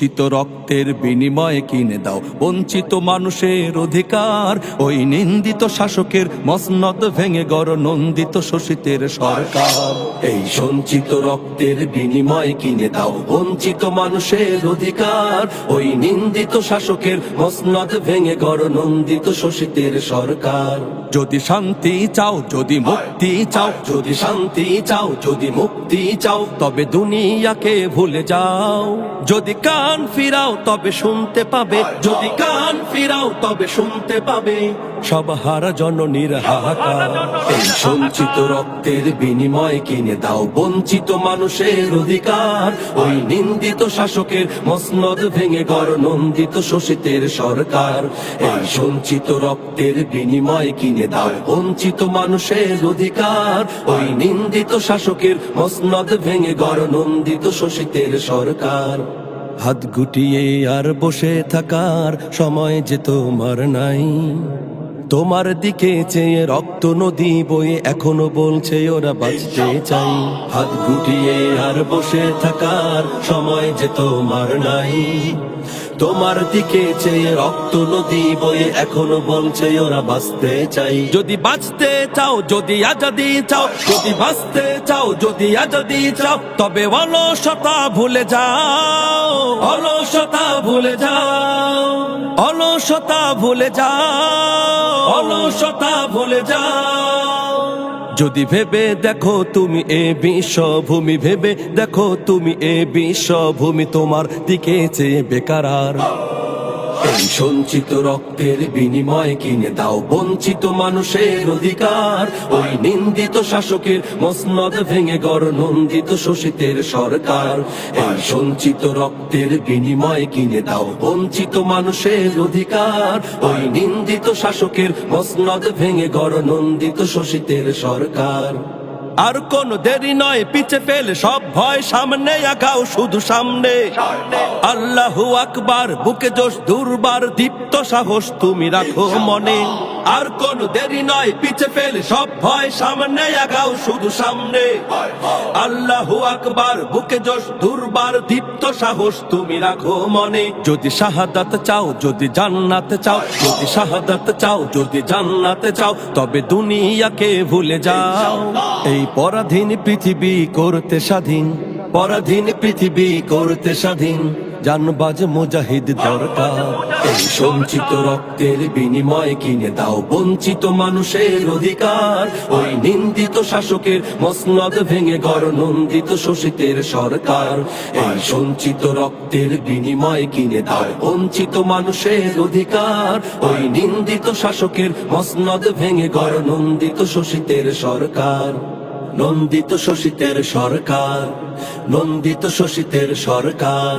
শোষিত রক্তের বিনিময়ে কিনে দাও বঞ্চিত মানুষের অধিকার। ওই নিন্দিত শাসকের মসনদ ভেঙে গড় নন্দিত শোষিতের সরকার। এই সঞ্চিত রক্তের বিনিময়ে কিনে দাও বঞ্চিত মানুষের অধিকার। ওই নিন্দিত শাসকের মসনদ ভেঙে গড় নন্দিত শোষিতের সরকার। যদি শান্তি চাও, যদি মুক্তি চাও, যদি শান্তি চাও, যদি মুক্তি চাও, তবে দুনিয়াকে ভুলে যাও। যদি কান ফিরাও তবে শুনতে পাবে, যদি কান ফিরাও তবে শুনতে পাবে সব হারা জননীর হাহাকার। এই সঞ্চিত রক্তের বিনিময়ে কিনে দাও বঞ্চিত মানুষের অধিকার। ওই নিন্দিত শাসকের মসনদ ভেঙে গড় নন্দিত শোষিতের সরকার। এই সঞ্চিত রক্তের বিনিময়ে কিনে দাও বঞ্চিত মানুষের অধিকার। ওই নিন্দিত শাসকের মসনদ ভেঙে গড় নন্দিত শোষিতের সরকার। হাত গুটিয়ে আর বসে থাকার সময় যে তোমার নাই। তোমার দিকে চেয়ে রক্ত নদী বয়ে এখনো বলছে ওরা বাঁচতে চাই। হাত গুটিয়ে আর বসে থাকার সময় যে তোমার নাই। তোমার দিকে চেয়ে রক্ত নদী বয়ে এখনো বলছে ওরা বাঁচতে চাই। যদি বাঁচতে চাও, যদি আজাদি চাও, যদি বাঁচতে চাও, যদি আজাদি চাও, তবে অলসতা ভুলে যাও, অলসতা ভুলে যাও, অলসতা ভুলে যাও, অলসতা ভুলে যাও। যদি ভেবে দেখো তুমি এ বিশ্বভূমি, ভেবে দেখো তুমি এ বিশ্বভূমি তোমার দিকে চেয়ে বেকার। এই সঞ্চিত রক্তের বিনিময়ে কিনে দাও বঞ্চিত মানুষের অধিকার। ওই নিন্দিত শাসকের মসনদ ভেঙে গড় নন্দিত শোষিতের সরকার। এই সঞ্চিত রক্তের বিনিময়ে কিনে দাও বঞ্চিত মানুষের অধিকার। ওই নিন্দিত শাসকের মসনদ ভেঙে গড় নন্দিত শোষিতের সরকার। আর কোন দেরি নয়, পিছে ফেলে সব ভয়, সামনে আগাও শুধু সামনে। আল্লাহু আকবার, বুকে জোশ দুর্বার, দীপ্ত সাহস তুমি রাখো মনে। আর কোন দেরি নয়, পিছে ফেলে সব ভয়, সামনে আগাও শুধু সামনে। আল্লাহু আকবার, বুকে জোশ দুর্বার, দীপ্ত সাহস তুমি রাখো মনে। যদি শাহাদাত চাও, যদি জান্নাত চাও, যদি শাহাদাত চাও, যদি জান্নাত চাও, তবে দুনিয়াকে ভুলে যাও। এই পরাধীন পৃথিবী করতে স্বাধীন, পরাধীন পৃথিবী করতে স্বাধীন জানবাজ মুজাহিদ দরকার। এই সঞ্চিত রক্তের বিনিময়ে কিনে দাও বঞ্চিত মানুষের অধিকার। ওই নিন্দিত শাসকের মসনদ ভেঙে গড় নন্দিত শোষিতের সরকার। এই সঞ্চিত রক্তের বিনিময়ে কিনে দাও বঞ্চিত মানুষের অধিকার। ওই নিন্দিত শাসকের মসনদ ভেঙে গড় নন্দিত শোষিতের সরকার। নন্দিত শোষিতের সরকার, নন্দিত শোষিতের সরকার,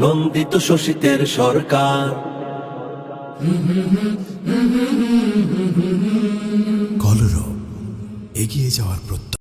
নন্দিত শোষিতের সরকার। কলরব, এগিয়ে যাওয়ার প্রত্যয়।